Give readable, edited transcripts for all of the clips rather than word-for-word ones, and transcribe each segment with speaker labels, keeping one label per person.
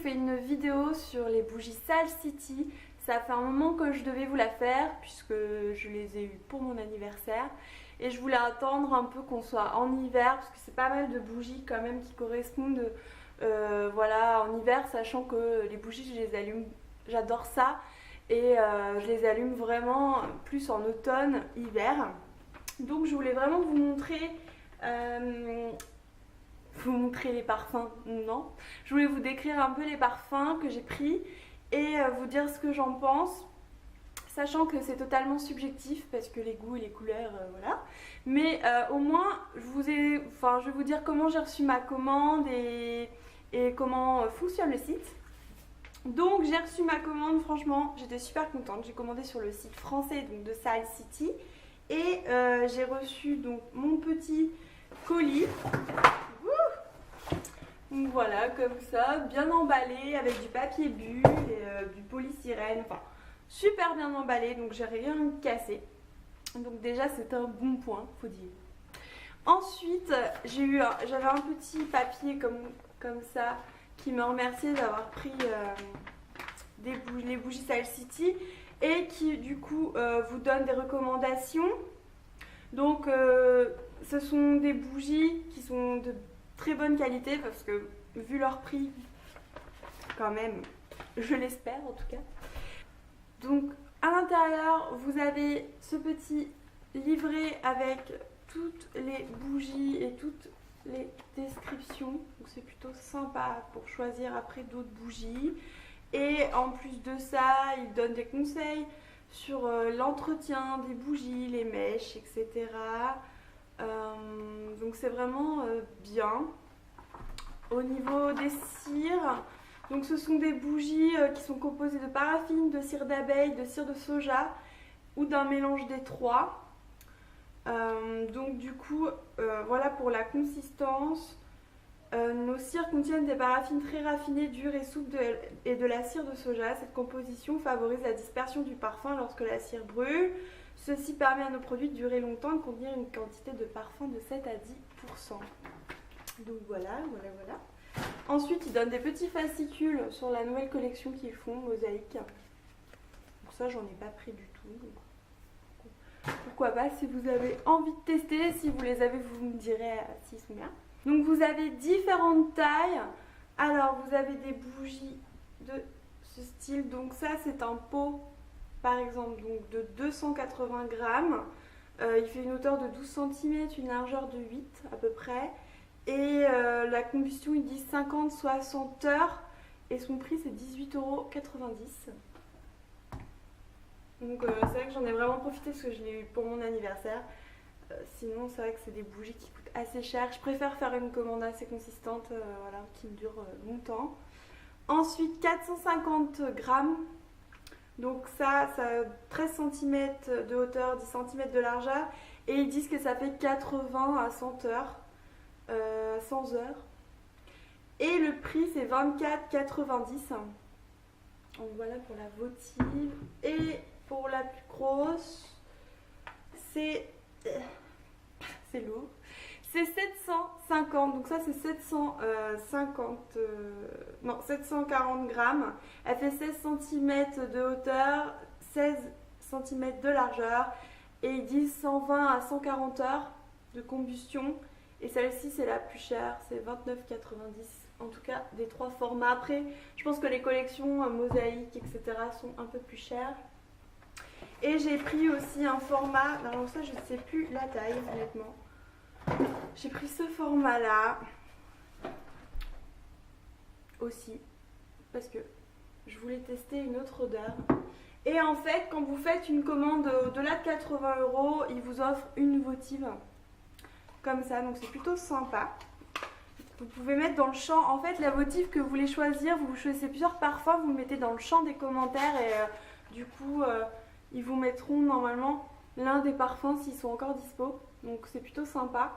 Speaker 1: fais une vidéo sur les bougies Sal City. Ça fait un moment que je devais vous la faire puisque je les ai eues pour mon anniversaire. Et je voulais attendre un peu qu'on soit en hiver parce que c'est pas mal de bougies quand même qui correspondent voilà, en hiver, sachant que les bougies je les allume, j'adore ça. Et je les allume vraiment plus en automne, hiver. Donc je voulais vraiment vous montrer les parfums, non. Je voulais vous décrire un peu les parfums que j'ai pris et vous dire ce que j'en pense. Sachant que c'est totalement subjectif parce que les goûts et les couleurs, voilà. Mais au moins, je vais vous dire comment j'ai reçu ma commande et comment fonctionne le site. Donc j'ai reçu ma commande, franchement, j'étais super contente. J'ai commandé sur le site français donc, de Sal City. Et j'ai reçu donc mon petit colis. Donc voilà, comme ça, bien emballé avec du papier bulle et du polystyrène. Enfin, super bien emballé, donc j'ai rien cassé. Donc déjà c'est un bon point, faut dire. Ensuite j'avais un petit papier comme ça qui me remerciait d'avoir pris les bougies Sal City et qui du coup vous donne des recommandations. Donc ce sont des bougies qui sont de très bonne qualité parce que vu leur prix quand même, je l'espère en tout cas. Donc à l'intérieur vous avez ce petit livret avec toutes les bougies et toutes les descriptions, donc c'est plutôt sympa pour choisir après d'autres bougies. Et en plus de ça il donne des conseils sur l'entretien des bougies, les mèches, etc. Donc c'est vraiment bien. Au niveau des cires, donc ce sont des bougies qui sont composées de paraffine, de cire d'abeille, de cire de soja ou d'un mélange des trois. Donc du coup, voilà pour la consistance. Nos cires contiennent des paraffines très raffinées, dures et souples et de la cire de soja. Cette composition favorise la dispersion du parfum lorsque la cire brûle. Ceci permet à nos produits de durer longtemps et de contenir une quantité de parfum de 7 à 10%. Donc voilà. Ensuite, ils donnent des petits fascicules sur la nouvelle collection qu'ils font, Mosaïque. Donc ça, j'en ai pas pris du tout. Donc, pourquoi pas, si vous avez envie de tester, si vous les avez, vous me direz s'ils sont bien. Donc vous avez différentes tailles. Alors vous avez des bougies de ce style. Donc ça c'est un pot par exemple donc de 280 grammes. Il fait une hauteur de 12 cm, une largeur de 8 à peu près. Et la combustion il dit 50-60 heures. Et son prix c'est 18,90 €. Donc c'est vrai que j'en ai vraiment profité parce que je l'ai eu pour mon anniversaire. Sinon c'est vrai que c'est des bougies qui coûtent assez cher. Je préfère faire une commande assez consistante voilà, qui me dure longtemps. Ensuite 450 grammes. Donc ça a 13 cm de hauteur, 10 cm de largeur. Et ils disent que ça fait 80 à 100 heures. 100 heures. Et le prix c'est 24,90 €. Donc voilà pour la votive. Et pour la plus grosse, c'est lourd. C'est 750, donc ça c'est 740 grammes. Elle fait 16 cm de hauteur, 16 cm de largeur. Et ils disent 120 à 140 heures de combustion. Et celle-ci c'est la plus chère, c'est 29,90 €. En tout cas des trois formats. Après je pense que les collections mosaïques etc sont un peu plus chères. Et j'ai pris aussi un format, alors ça je ne sais plus la taille honnêtement. J'ai pris ce format là aussi parce que je voulais tester une autre odeur. Et en fait quand vous faites une commande au-delà de 80 €, ils vous offrent une votive comme ça, donc c'est plutôt sympa. Vous pouvez mettre dans le champ, en fait la votive que vous voulez choisir, vous choisissez plusieurs parfums, vous le mettez dans le champ des commentaires et du coup ils vous mettront normalement l'un des parfums s'ils sont encore dispo. Donc c'est plutôt sympa.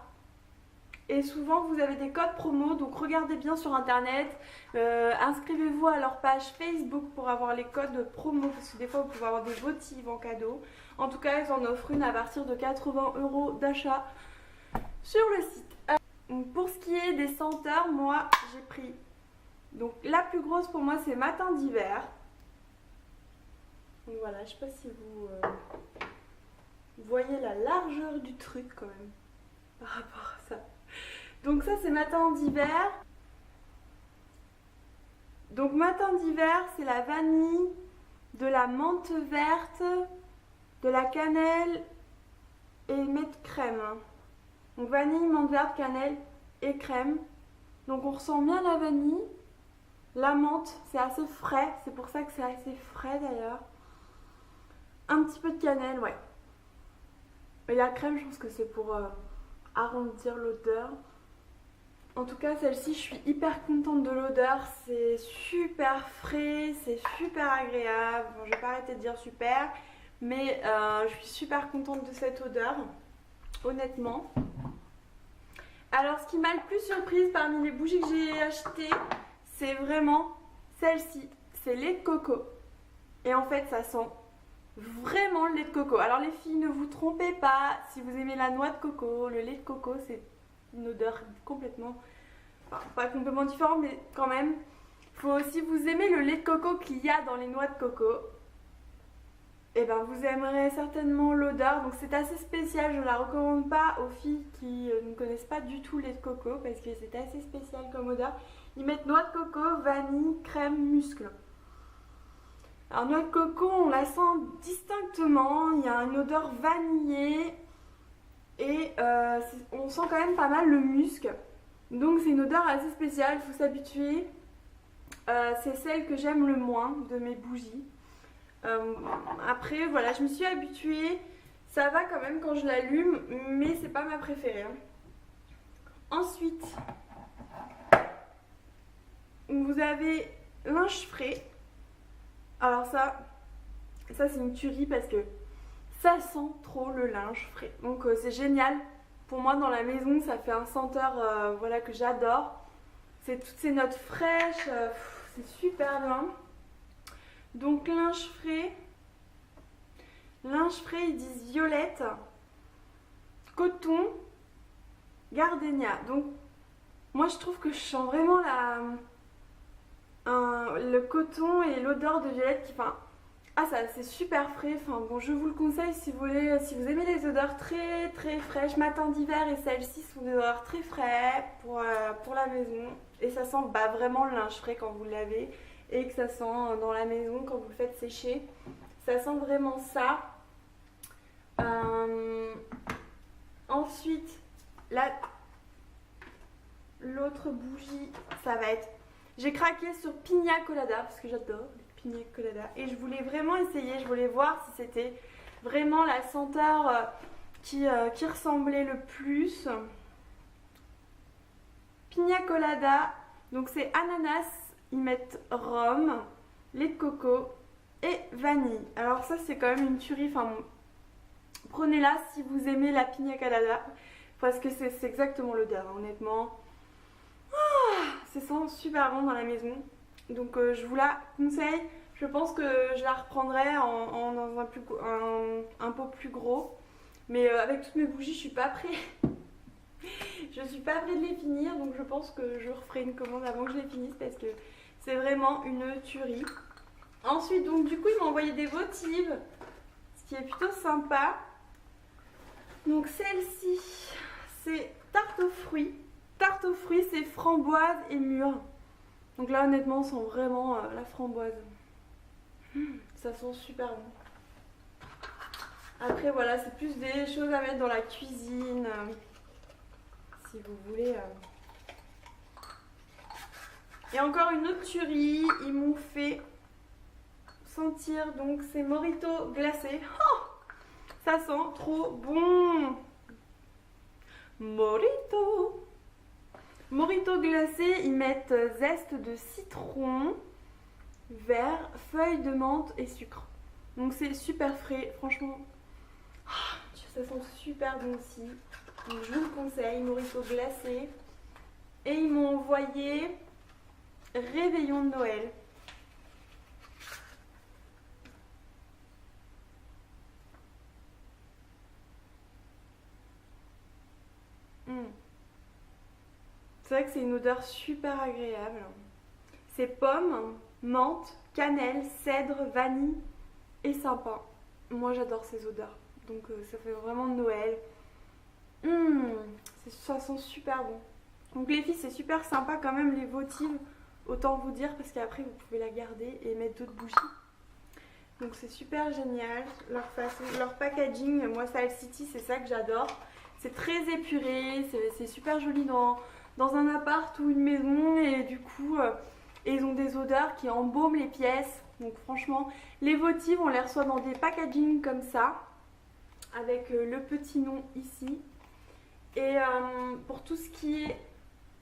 Speaker 1: Et souvent vous avez des codes promo, donc regardez bien sur internet, inscrivez-vous à leur page Facebook pour avoir les codes promo, parce que des fois vous pouvez avoir des votives en cadeau. En tout cas ils en offrent une à partir de 80 € d'achat sur le site. Pour ce qui est des senteurs, moi j'ai pris Donc la plus grosse pour moi c'est Matin d'hiver. Donc voilà, je sais pas si vous voyez la largeur du truc quand même par rapport à ça. Donc ça c'est Matin d'hiver. Donc Matin d'hiver c'est la vanille, de la menthe verte, de la cannelle et mettre crème. Donc vanille, menthe verte, cannelle et crème. Donc on ressent bien la vanille. La menthe, c'est assez frais, c'est pour ça que c'est assez frais d'ailleurs. Un petit peu de cannelle, ouais. Et la crème, je pense que c'est pour arrondir l'odeur. En tout cas, celle-ci, je suis hyper contente de l'odeur. C'est super frais, c'est super agréable. Bon, je vais pas arrêter de dire super, mais je suis super contente de cette odeur, honnêtement. Alors, ce qui m'a le plus surprise parmi les bougies que j'ai achetées, c'est vraiment celle-ci. C'est lait de coco. Et en fait, ça sent vraiment le lait de coco. Alors les filles, ne vous trompez pas. Si vous aimez la noix de coco, le lait de coco, c'est une odeur complètement... Enfin, pas complètement différente, mais quand même. Si vous aimez le lait de coco qu'il y a dans les noix de coco, et ben vous aimerez certainement l'odeur. Donc c'est assez spécial, je ne la recommande pas aux filles qui ne connaissent pas du tout le lait de coco parce que c'est assez spécial comme odeur. Ils mettent noix de coco, vanille, crème, muscle. Alors noix de coco, on la sent distinctement, il y a une odeur vanillée et on sent quand même pas mal le musc. Donc c'est une odeur assez spéciale, il faut s'habituer. C'est celle que j'aime le moins de mes bougies. Après voilà, je me suis habituée, ça va quand même quand je l'allume, mais c'est pas ma préférée. Ensuite, vous avez linge frais. Alors ça c'est une tuerie parce que ça sent trop le linge frais. Donc c'est génial. Pour moi dans la maison, ça fait un senteur voilà, que j'adore. C'est toutes ces notes fraîches, c'est super bien. Donc linge frais, ils disent violette, coton, gardénia. Donc moi je trouve que je sens vraiment le coton et l'odeur de violette qui... Enfin, ça c'est super frais. Enfin bon, je vous le conseille si vous voulez, si vous aimez les odeurs très très fraîches. Matin d'hiver et celles-ci sont des odeurs très frais pour la maison. Et ça sent vraiment le linge frais quand vous le lavez. Et que ça sent dans la maison quand vous le faites sécher. Ça sent vraiment ça. Ensuite, l'autre bougie, ça va être... J'ai craqué sur Pina Colada parce que j'adore les Pina Colada. Et je voulais vraiment essayer, je voulais voir si c'était vraiment la senteur qui ressemblait le plus. Pina Colada, donc c'est ananas, ils mettent rhum, lait de coco et vanille. Alors ça c'est quand même une tuerie, enfin prenez-la si vous aimez la Pina Colada parce que c'est exactement l'odeur, honnêtement. Ça sent super bon dans la maison. Donc je vous la conseille. Je pense que je la reprendrai dans un pot plus gros. Mais avec toutes mes bougies, je suis pas prête. Je suis pas prête de les finir. Donc je pense que je referai une commande avant que je les finisse parce que c'est vraiment une tuerie. Ensuite, donc du coup, ils m'ont envoyé des votives. Ce qui est plutôt sympa. Donc celle-ci, c'est tarte aux fruits. Tarte aux fruits, c'est framboise et mûre. Donc là, honnêtement, on sent vraiment la framboise. Ça sent super bon. Après, voilà, c'est plus des choses à mettre dans la cuisine. Si vous voulez. Et encore une autre tuerie. Ils m'ont fait sentir, donc, ces mojitos glacés. Oh, ça sent trop bon. Mojito. Mojito glacé, ils mettent zeste de citron, verre, feuilles de menthe et sucre. Donc c'est super frais, franchement. Ça sent super bon aussi. Donc je vous le conseille, Mojito glacé. Et ils m'ont envoyé réveillon de Noël. C'est vrai que c'est une odeur super agréable. c'est pomme, menthe, cannelle, cèdre, vanille et sapin. Moi j'adore ces odeurs, donc ça fait vraiment Noël. Ça sent super bon. Donc les filles, c'est super sympa quand même les votives, autant vous dire, parce qu'après vous pouvez la garder et mettre d'autres bougies. Donc c'est super génial, leur packaging, moi Style City c'est ça que j'adore. C'est très épuré, c'est super joli dans un appart ou une maison et du coup ils ont des odeurs qui embaument les pièces. Donc franchement, les votives on les reçoit dans des packaging comme ça, avec le petit nom ici. Et pour tout ce qui est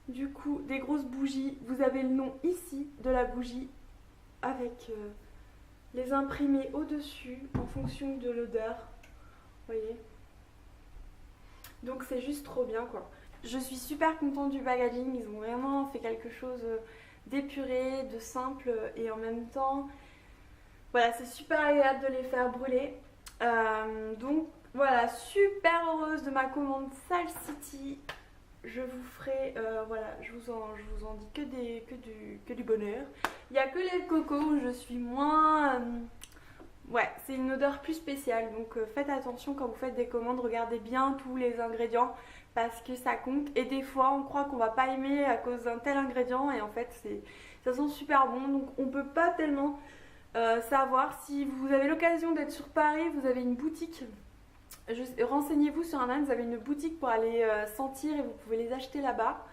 Speaker 1: du coup des grosses bougies, vous avez le nom ici de la bougie avec les imprimés au-dessus en fonction de l'odeur. Vous voyez? Donc c'est juste trop bien quoi. Je suis super contente du packaging, ils ont vraiment fait quelque chose d'épuré, de simple et en même temps, voilà, c'est super agréable de les faire brûler. Donc voilà, super heureuse de ma commande Style City. Je vous ferai, voilà, je vous en dis que du bonheur. Il n'y a que les cocos où je suis moins... ouais, c'est une odeur plus spéciale. Donc faites attention quand vous faites des commandes, regardez bien tous les ingrédients parce que ça compte. Et des fois, on croit qu'on va pas aimer à cause d'un tel ingrédient et en fait, ça sent super bon. Donc on peut pas tellement savoir. Si vous avez l'occasion d'être sur Paris, vous avez une boutique. Renseignez-vous sur internet, vous avez une boutique pour aller sentir et vous pouvez les acheter là-bas.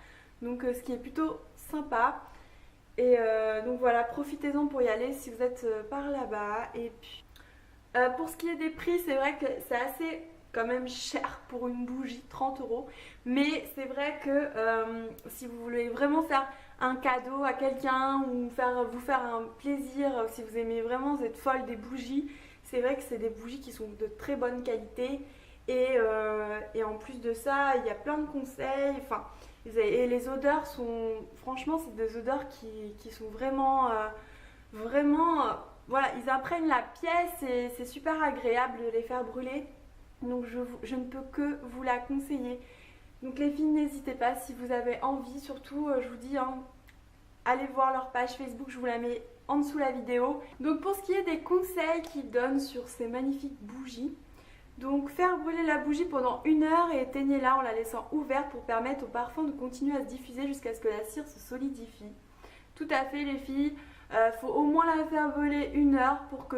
Speaker 1: Donc ce qui est plutôt sympa. Et donc voilà, profitez-en pour y aller si vous êtes par là-bas. Et puis pour ce qui est des prix, c'est vrai que c'est assez quand même cher pour une bougie, 30 €. Mais c'est vrai que si vous voulez vraiment faire un cadeau à quelqu'un ou vous faire un plaisir, si vous aimez vraiment, vous êtes folle des bougies, c'est vrai que c'est des bougies qui sont de très bonne qualité. Et en plus de ça, il y a plein de conseils. Enfin, et les odeurs sont, franchement, c'est des odeurs qui sont vraiment, voilà, ils imprègnent la pièce et c'est super agréable de les faire brûler. Donc je ne peux que vous la conseiller. Donc les filles, n'hésitez pas si vous avez envie, surtout je vous dis, hein, allez voir leur page Facebook, je vous la mets en dessous la vidéo. Donc pour ce qui est des conseils qu'ils donnent sur ces magnifiques bougies, donc faire brûler la bougie pendant 1 heure et éteignez-la en la laissant ouverte pour permettre au parfum de continuer à se diffuser jusqu'à ce que la cire se solidifie. Tout à fait les filles, faut au moins la faire brûler 1 heure pour que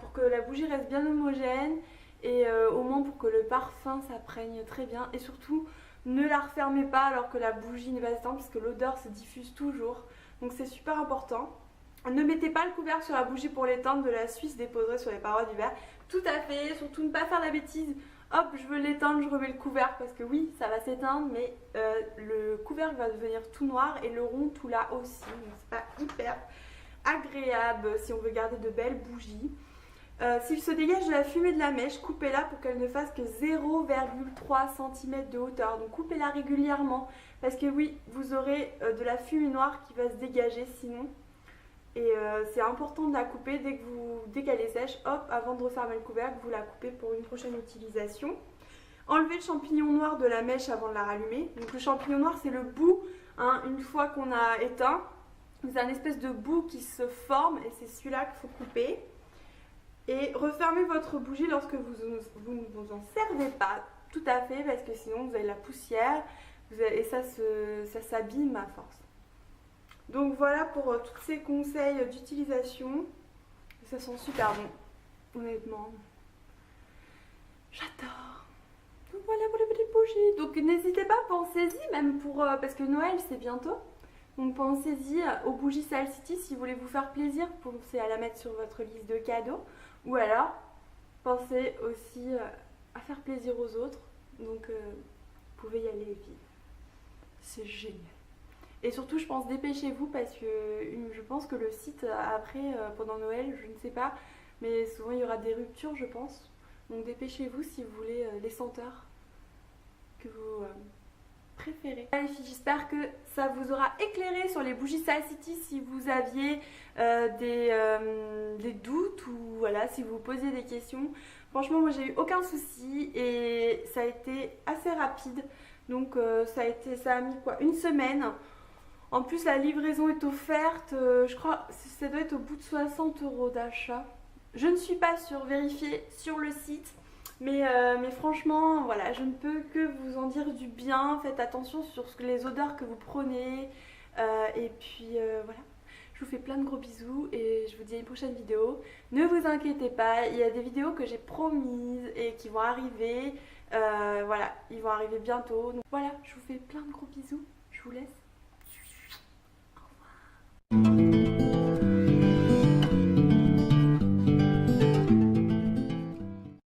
Speaker 1: pour que la bougie reste bien homogène et au moins pour que le parfum s'imprègne très bien. Et surtout, ne la refermez pas alors que la bougie n'est pas éteinte parce que l'odeur se diffuse toujours. Donc c'est super important. Ne mettez pas le couvercle sur la bougie pour l'éteindre, de la suie se déposerait sur les parois du verre. Tout à fait, surtout ne pas faire la bêtise. Hop, je veux l'éteindre, je remets le couvercle parce que oui, ça va s'éteindre, mais le couvercle va devenir tout noir et le rond tout là aussi. Donc c'est pas hyper agréable si on veut garder de belles bougies. S'il se dégage de la fumée de la mèche, coupez-la pour qu'elle ne fasse que 0,3 cm de hauteur. Donc coupez-la régulièrement parce que oui, vous aurez de la fumée noire qui va se dégager sinon. Et c'est important de la couper dès qu'elle est sèche, hop, avant de refermer le couvercle, vous la coupez pour une prochaine utilisation. Enlevez le champignon noir de la mèche avant de la rallumer. Donc le champignon noir, c'est le bout, hein, une fois qu'on a éteint. C'est un espèce de bout qui se forme et c'est celui-là qu'il faut couper. Et refermez votre bougie lorsque vous ne vous en servez pas, tout à fait, parce que sinon vous avez de la poussière et ça s'abîme à force. Donc voilà pour tous ces conseils d'utilisation. Ça sent super bon, honnêtement. J'adore. Donc voilà pour les petites bougies. Donc n'hésitez pas, pensez-y, même parce que Noël c'est bientôt. Donc pensez-y aux bougies Style City si vous voulez vous faire plaisir, pensez à la mettre sur votre liste de cadeaux. Ou alors, pensez aussi à faire plaisir aux autres. Donc vous pouvez y aller les filles. C'est génial. Et surtout, je pense, dépêchez-vous parce que je pense que le site après, pendant Noël, je ne sais pas, mais souvent il y aura des ruptures, je pense. Donc dépêchez-vous si vous voulez les senteurs que vous préférez. Les filles, j'espère que ça vous aura éclairé sur les bougies Style City si vous aviez des doutes ou voilà, si vous posiez des questions. Franchement, moi j'ai eu aucun souci et ça a été assez rapide. Donc ça a mis quoi, 1 semaine. En plus la livraison est offerte, je crois ça doit être au bout de 60 € d'achat. Je ne suis pas sûre, vérifiez sur le site. Mais franchement, voilà, je ne peux que vous en dire du bien. Faites attention sur les odeurs que vous prenez. Et puis voilà, je vous fais plein de gros bisous et je vous dis à une prochaine vidéo. Ne vous inquiétez pas, il y a des vidéos que j'ai promises et qui vont arriver. Voilà, ils vont arriver bientôt. Donc voilà, je vous fais plein de gros bisous. Je vous laisse.